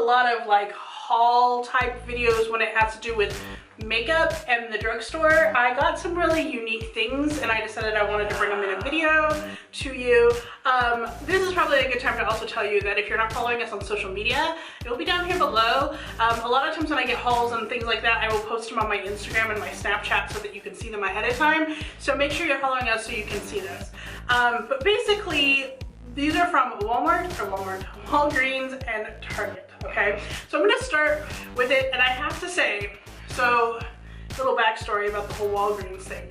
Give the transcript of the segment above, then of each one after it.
lot of like haul type videos when it has to do with makeup and the drugstore. I got some really unique things and I decided I wanted to bring them in a video to you. This is probably a good time to also tell you that if you're not following us on social media, it'll be down here below. A lot of times when I get hauls and things like that, I will post them on my Instagram and my Snapchat so that you can see them ahead of time. So make sure you're following us so you can see this. But basically, these are from Walgreens and Target, okay? So I'm gonna start with it, and I have to say, so little backstory about the whole Walgreens thing.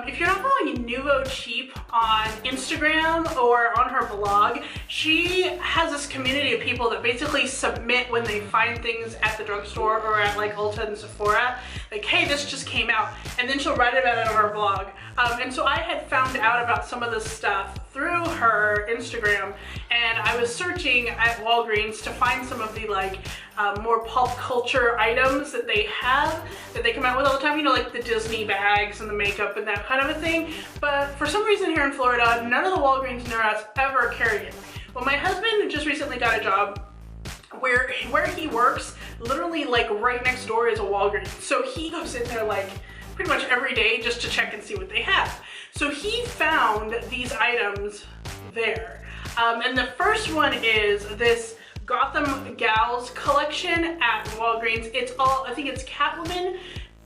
If you're not following Nouveau Cheap on Instagram or on her blog, she has this community of people that basically submit when they find things at the drugstore or at like Ulta and Sephora, like, hey, this just came out, and then she'll write about it on her blog. And so I had found out about some of this stuff through her Instagram, and I was searching at Walgreens to find some of the like more pop culture items that they have, that they come out with all the time, you know, like the Disney bags and the makeup and that kind of a thing. But for some reason here in Florida, none of the Walgreens near us ever carry it. Well, my husband just recently got a job where he works, literally like right next door is a Walgreens. So he goes in there like pretty much every day just to check and see what they have. So he found these items there. And the first one is this Gotham Gals collection at Walgreens. It's all, I think it's Catwoman,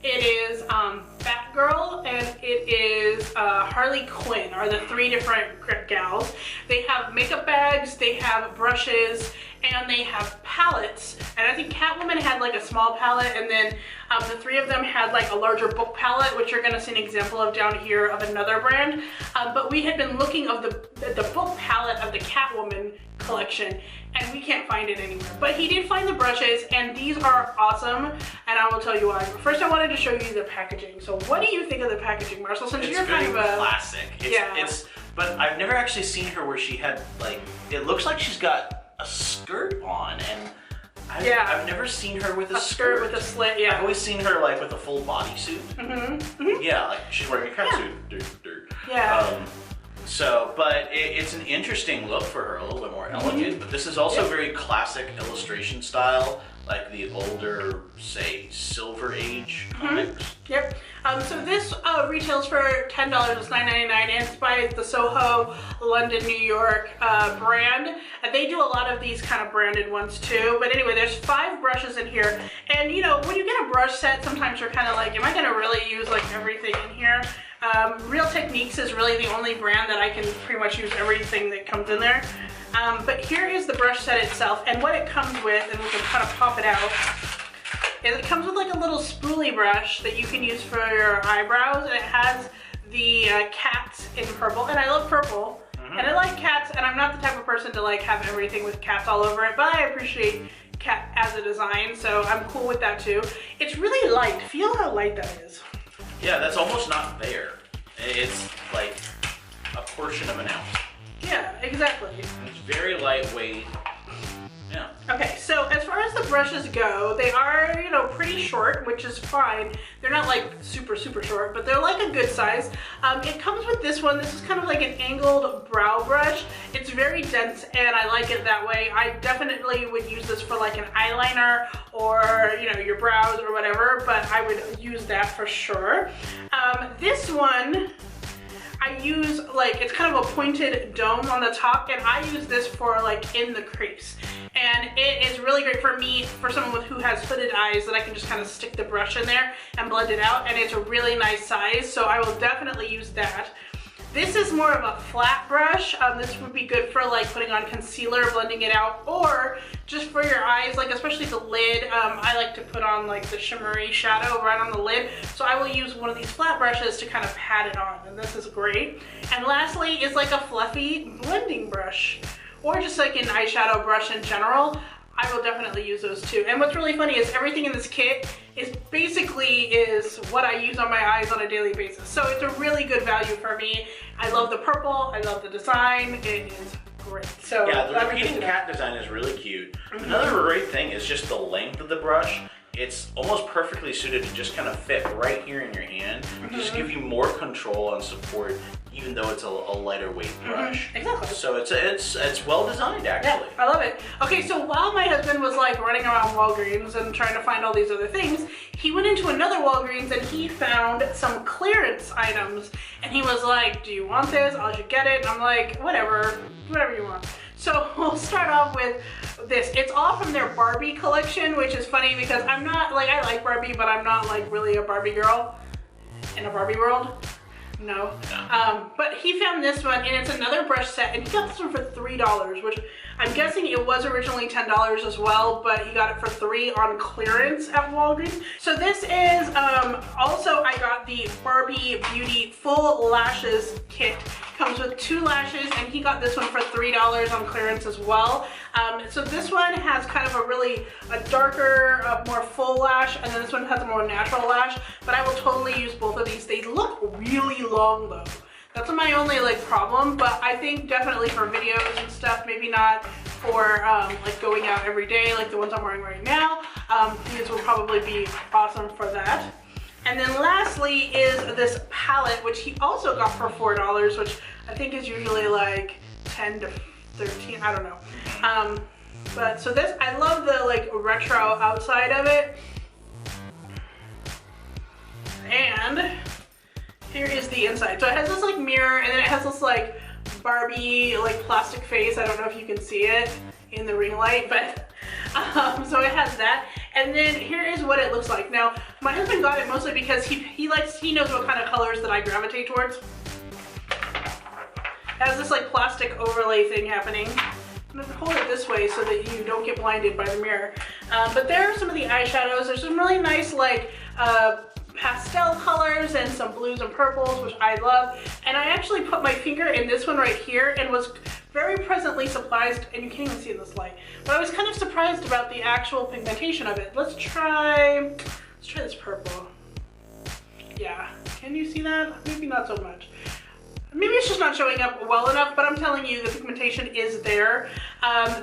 it is Batgirl, and it is Harley Quinn are the three different gals. They have makeup bags, they have brushes, and they have palettes. And I think Catwoman had like a small palette, and then the three of them had like a larger book palette, which you're gonna see an example of down here of another brand. But we had been looking of the book palette of the Catwoman collection, and we can't find it anywhere. But he did find the brushes, and these are awesome, and I will tell you why. But first I wanted to show you the packaging. So what do you think of the packaging, Marcel? Since you're kind of a classic. But I've never actually seen her where she had like, it looks like she's got a skirt on, and I've never seen her with a skirt with a slit. Yeah, I've always seen her like with a full bodysuit. Yeah, like she's wearing a catsuit. Yeah. So, but it's an interesting look for her, a little bit more elegant, but this is also very classic illustration style, like the older, say, Silver Age comics. Yep. So this retails for $10. It's $9.99, and it's by the Soho, London, New York brand. And they do a lot of these kind of branded ones too. But anyway, there's 5 brushes in here. And you know, when you get a brush set, sometimes you're kind of like, am I gonna really use like everything in here? Real Techniques is really the only brand that I can pretty much use everything that comes in there. But here is the brush set itself, and what it comes with, and we can kind of pop it out, is it comes with like a little spoolie brush that you can use for your eyebrows, and it has the cats in purple, and I love purple, and I like cats, and I'm not the type of person to like have everything with cats all over it, but I appreciate cat as a design, so I'm cool with that too. It's really light. Feel how light that is. Yeah, that's almost not there. It's like a portion of an ounce. Yeah, exactly. It's very lightweight. Yeah. Okay, so as far as the brushes go, they are, you know, pretty short, which is fine. They're not like super short, but they're like a good size. It comes with this one. This is kind of like an angled brow brush. It's very dense, and I like it that way. I definitely would use this for like an eyeliner or, you know, your brows or whatever, but I would use that for sure. This one, I use like, it's kind of a pointed dome on the top, and I use this for like in the crease. And it is really great for me, for someone who has hooded eyes, that I can just kind of stick the brush in there and blend it out, and it's a really nice size, so I will definitely use that. This is more of a flat brush. This would be good for like putting on concealer, blending it out, or just for your eyes, like especially the lid. I like to put on like the shimmery shadow right on the lid, so I will use one of these flat brushes to kind of pat it on, and this is great. And lastly is like a fluffy blending brush, or just like an eyeshadow brush in general. I will definitely use those too. And what's really funny is everything in this kit is basically what I use on my eyes on a daily basis. So it's a really good value for me. I love the purple, I love the design, it is great. So yeah, the repeating cat design is really cute. Another great thing is just the length of the brush. it's almost perfectly suited to just kind of fit right here in your hand, just give you more control and support, even though it's a lighter weight brush. Exactly. So it's well designed, actually. Yeah, I love it. Okay, so while my husband was like running around Walgreens and trying to find all these other things, he went into another Walgreens and he found some clearance items. And he was like, do you want this? I'll just get it. And I'm like, whatever you want. So we'll start off with this. It's all from their Barbie collection, which is funny because I'm not, like, I like Barbie, but I'm not like really a Barbie girl in a Barbie world. No. But he found this one, and it's another brush set, and he got this one for $3, which I'm guessing it was originally $10 as well, but he got it for $3 on clearance at Walgreens. So this is, also I got the Barbie Beauty Full Lashes Kit. Comes with 2 lashes, and he got this one for $3 on clearance as well. So this one has kind of a darker, more full lash, and then this one has a more natural lash, but I will totally use both of these. They look really long though. That's my only like problem, but I think definitely for videos and stuff, maybe not for like going out every day like the ones I'm wearing right now. These will probably be awesome for that. And then lastly is this palette, which he also got for $4, which I think is usually like 10 to 13, I don't know. But so this, I love the like retro outside of it. And here is the inside. So it has this like mirror, and then it has this like Barbie like plastic face. I don't know if you can see it in the ring light, but so it has that. And then here is what it looks like. Now, my husband got it mostly because he knows what kind of colors that I gravitate towards. It has this like plastic overlay thing happening. I'm gonna hold it this way so that you don't get blinded by the mirror. But there are some of the eyeshadows. There's some really nice like pastel colors and some blues and purples, which I love. And I actually put my finger in this one right here and was very pleasantly surprised, and you can't even see in this light, but I was kind of surprised about the actual pigmentation of it. Let's try this purple. Yeah, can you see that? Maybe not so much. Maybe it's just not showing up well enough, but I'm telling you the pigmentation is there.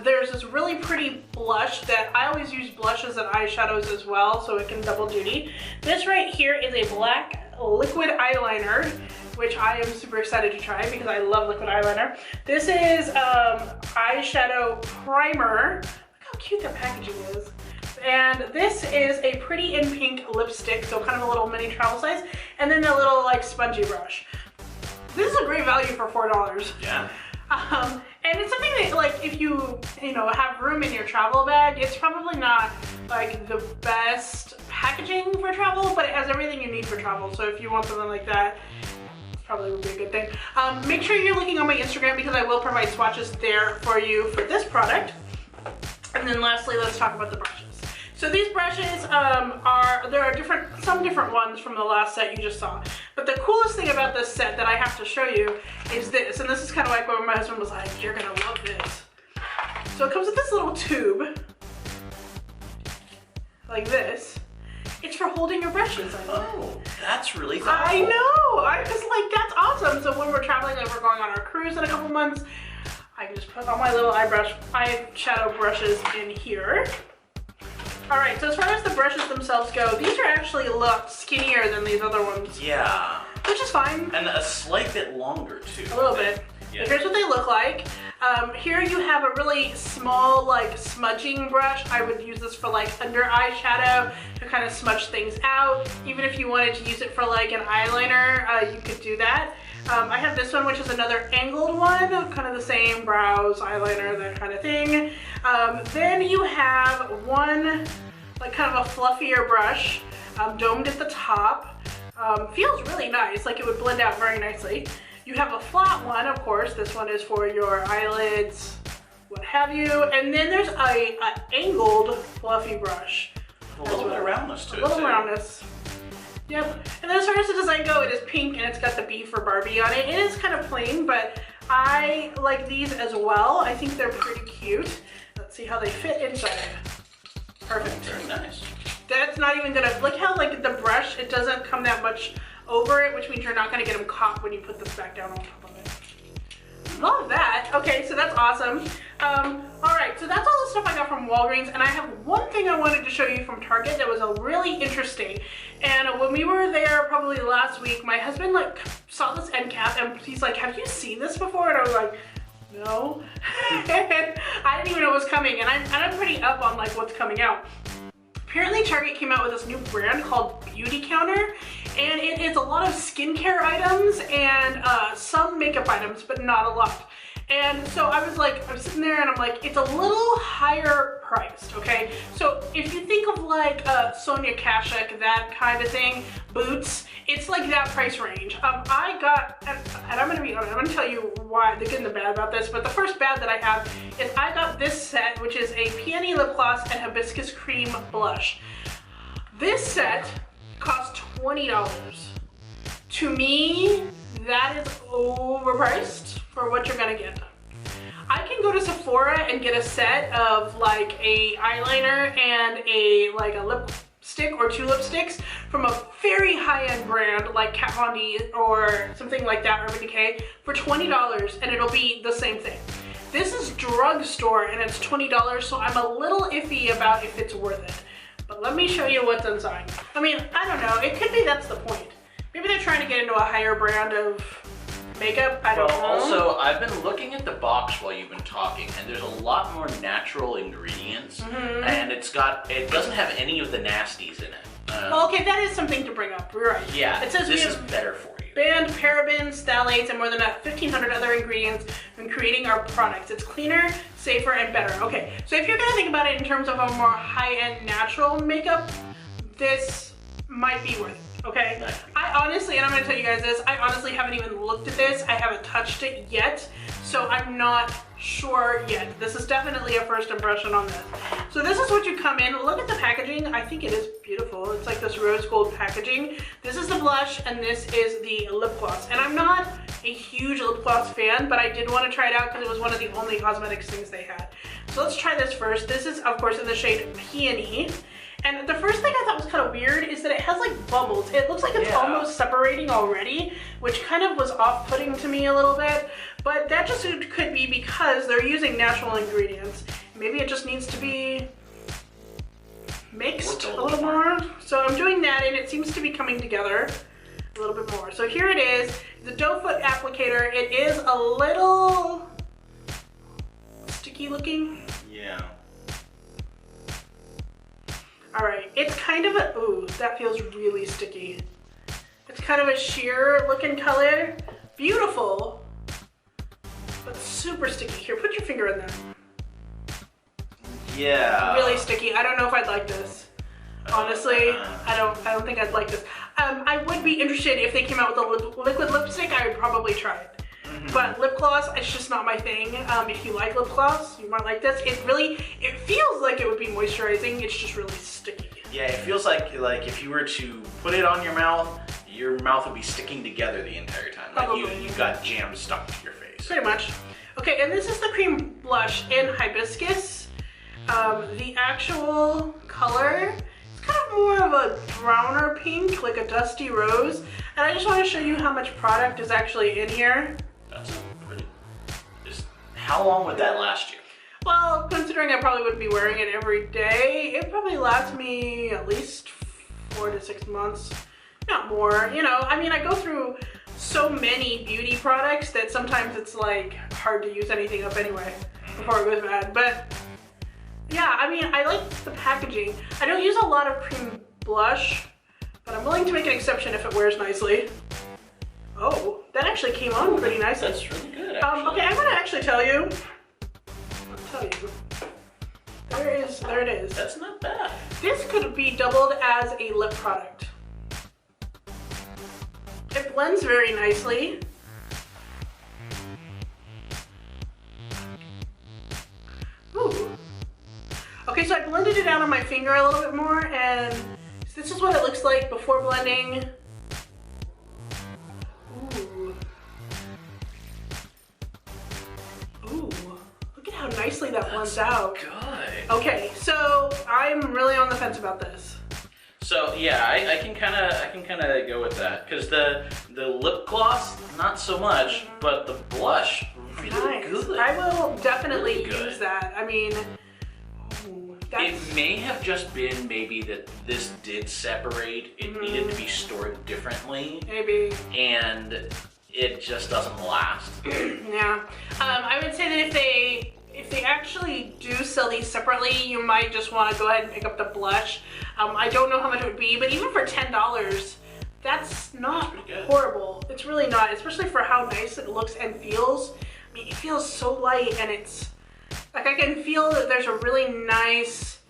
There's this really pretty blush that I always use blushes and eyeshadows as well, so it can double duty. This right here is a black liquid eyeliner, which I am super excited to try because I love liquid eyeliner. This is eyeshadow primer. Look how cute that packaging is. And this is a pretty in pink lipstick, so kind of a little mini travel size. And then the little like spongy brush. This is a great value for $4. Yeah. And it's something that, like, if you know, have room in your travel bag, it's probably not like the best packaging for travel, but it has everything you need for travel. So if you want something like that, probably would be a good thing. Make sure you're looking on my Instagram because I will provide swatches there for you for this product. And then lastly, let's talk about the brushes. So these brushes there are some different ones from the last set you just saw. But the coolest thing about this set that I have to show you is this. And this is kind of like where my husband was like, you're gonna love this. So it comes with this little tube, like this. It's for holding your brushes. Oh, that's really thoughtful. I know. I was like, that's awesome. So when we're traveling, like we're going on our cruise in a couple months, I can just put all my little eyeshadow brushes in here. All right, so as far as the brushes themselves go, these are actually a lot skinnier than these other ones. Yeah. Which is fine. And a slight bit longer too. A little bit. Yeah. But here's what they look like. Here you have a really small like smudging brush. I would use this for like under eyeshadow to kind of smudge things out. Even if you wanted to use it for like an eyeliner, you could do that. I have this one, which is another angled one, kind of the same brows, eyeliner, that kind of thing. Then you have one, like kind of a fluffier brush, domed at the top. Feels really nice, like it would blend out very nicely. You have a flat one, of course. This one is for your eyelids, what have you. And then there's a angled fluffy brush. A little bit of roundness to it. A little roundness. Yep. And then as far as the design go, it is pink and it's got the B for Barbie on it. It is kind of plain, but I like these as well. I think they're pretty cute. Let's see how they fit inside. Perfect. Very nice. That's not even gonna, look how like the brush, it doesn't come that much over it, which means you're not gonna get them caught when you put this back down on top of it. Love that. Okay, so that's awesome. All right, so that's all the stuff I got from Walgreens, and I have one thing I wanted to show you from Target that was really interesting. And when we were there probably last week, my husband like saw this end cap and he's like, have you seen this before? And I was like, no. I didn't even know it was coming, and I'm pretty up on like what's coming out. Apparently Target came out with this new brand called Beauty Counter, and it is a lot of skincare items and some makeup items, but not a lot. And so I was sitting there and I'm like, it's a little higher priced, okay? So if you think of like Sonia Kashuk, that kind of thing, Boots, it's like that price range. I got, and I'm gonna be honest, I'm gonna tell you why, the good and the bad about this, but the first bad that I have is I got this set, which is a peony lip gloss and hibiscus cream blush. This set cost $20. To me, that is overpriced for what you're gonna get. I can go to Sephora and get a set of like a eyeliner and a lipstick or 2 lipsticks from a very high-end brand like Kat Von D or something like that, Urban Decay, for $20, and it'll be the same thing. This is Drugstore and it's $20, so I'm a little iffy about if it's worth it. But let me show you what's inside. I mean, I don't know, it could be that's the point. Maybe they're trying to get into a higher brand of makeup, I don't know. Also, I've been looking at the box while you've been talking, and there's a lot more natural ingredients, and it doesn't have any of the nasties in it. Well, okay, that is something to bring up. You're right. Yeah, it says this is better for you. Banned parabens, phthalates, and more than 1,500 other ingredients in creating our products. It's cleaner, safer, and better. Okay, so if you're gonna think about it in terms of a more high-end natural makeup, this might be worth it. Okay, I honestly, and I'm gonna tell you guys this, I honestly haven't even looked at this. I haven't touched it yet, so I'm not sure yet. This is definitely a first impression on this. So this is what you come in. Look at the packaging. I think it is beautiful. It's like this rose gold packaging. This is the blush, and this is the lip gloss. And I'm not a huge lip gloss fan, but I did want to try it out because it was one of the only cosmetics things they had. So let's try this first. This is, of course, in the shade Peony. And the first thing I thought was kind of weird is that it has like bubbles. It looks like it's almost separating already, which kind of was off-putting to me a little bit. But that just could be because they're using natural ingredients. Maybe it just needs to be mixed a little more. So I'm doing that, and it seems to be coming together a little bit more. So here it is, the doe foot applicator. It is a little sticky looking. Yeah. All right, it's kind of a, ooh, that feels really sticky. It's kind of a sheer looking color. Beautiful, but super sticky. Here, put your finger in there. Yeah. Really sticky. I don't know if I'd like this. Honestly, I don't think I'd like this. I would be interested if they came out with a liquid lipstick. I would probably try it. But lip gloss, it's just not my thing. If you like lip gloss, you might like this. It feels like it would be moisturizing. It's just really sticky. Yeah, it feels like if you were to put it on your mouth would be sticking together the entire time. Like you got jam stuck to your face. Pretty much. Okay, and this is the cream blush in Hibiscus. The actual color, it's kind of more of a browner pink, like a dusty rose. And I just want to show you how much product is actually in here. That's pretty. How long would that last you? Well, considering I probably wouldn't be wearing it every day, it probably lasts me at least 4 to 6 months, not more. You know, I mean, I go through so many beauty products that sometimes it's like hard to use anything up anyway before it goes bad. But yeah, I mean, I like the packaging. I don't use a lot of cream blush, but I'm willing to make an exception if it wears nicely. Oh, that actually came on pretty nicely. That's really good, actually. Okay, I'm gonna actually tell you. I'll tell you. There it is. That's not bad. This could be doubled as a lip product. It blends very nicely. Ooh. Okay, so I blended it out on my finger a little bit more, and this is what it looks like before blending. Ooh. Ooh. Look at how nicely that blends out. Good. Okay, so I'm really on the fence about this. So yeah, I can kind of go with that because the lip gloss not so much, but the blush really Nice. good. I will definitely Really good. use that. I mean, it may have just been maybe that this did separate. It needed to be stored differently. Maybe. And it just doesn't last. Yeah. I would say that if they actually do sell these separately, you might just want to go ahead and pick up the blush. I don't know how much it would be, but even for $10, that's not horrible. It's really not, especially for how nice it looks and feels. I mean, it feels so light, and it's like I can feel that there's a really nice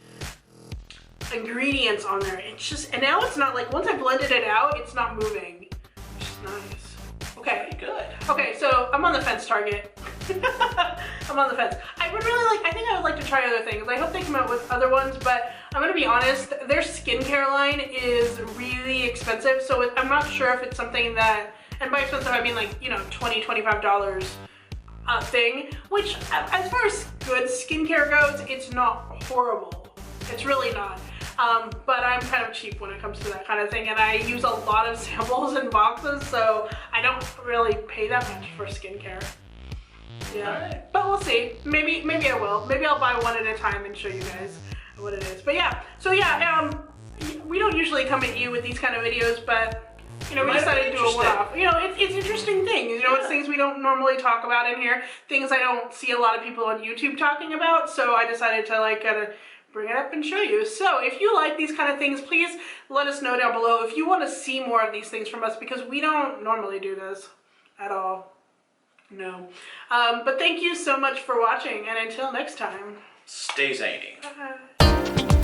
ingredients on there. It's just, and now it's not like, once I blended it out, it's not moving. Which is nice. Okay. Good. Okay, so I'm on the fence, Target. I'm on the fence. I think I would like to try other things. I hope they come out with other ones, but I'm gonna be honest, their skincare line is really expensive, so I'm not sure if it's something that, and by expensive I mean like, you know, $20, $25 thing, which as far as good skincare goes, it's not horrible. It's really not. But I'm kind of cheap when it comes to that kind of thing, and I use a lot of samples and boxes, so I don't really pay that much for skincare. Yeah, right. But we'll see. Maybe I will. Maybe I'll buy one at a time and show you guys what it is. But yeah, so yeah, we don't usually come at you with these kind of videos, but you know, we decided to do a one-off. You know, it's interesting things. You know, it's things we don't normally talk about in here. Things I don't see a lot of people on YouTube talking about. So I decided to like kind of bring it up and show you. So if you like these kind of things, please let us know down below if you want to see more of these things from us, because we don't normally do this at all. No. But thank you so much for watching, and until next time. Stay zany. Bye.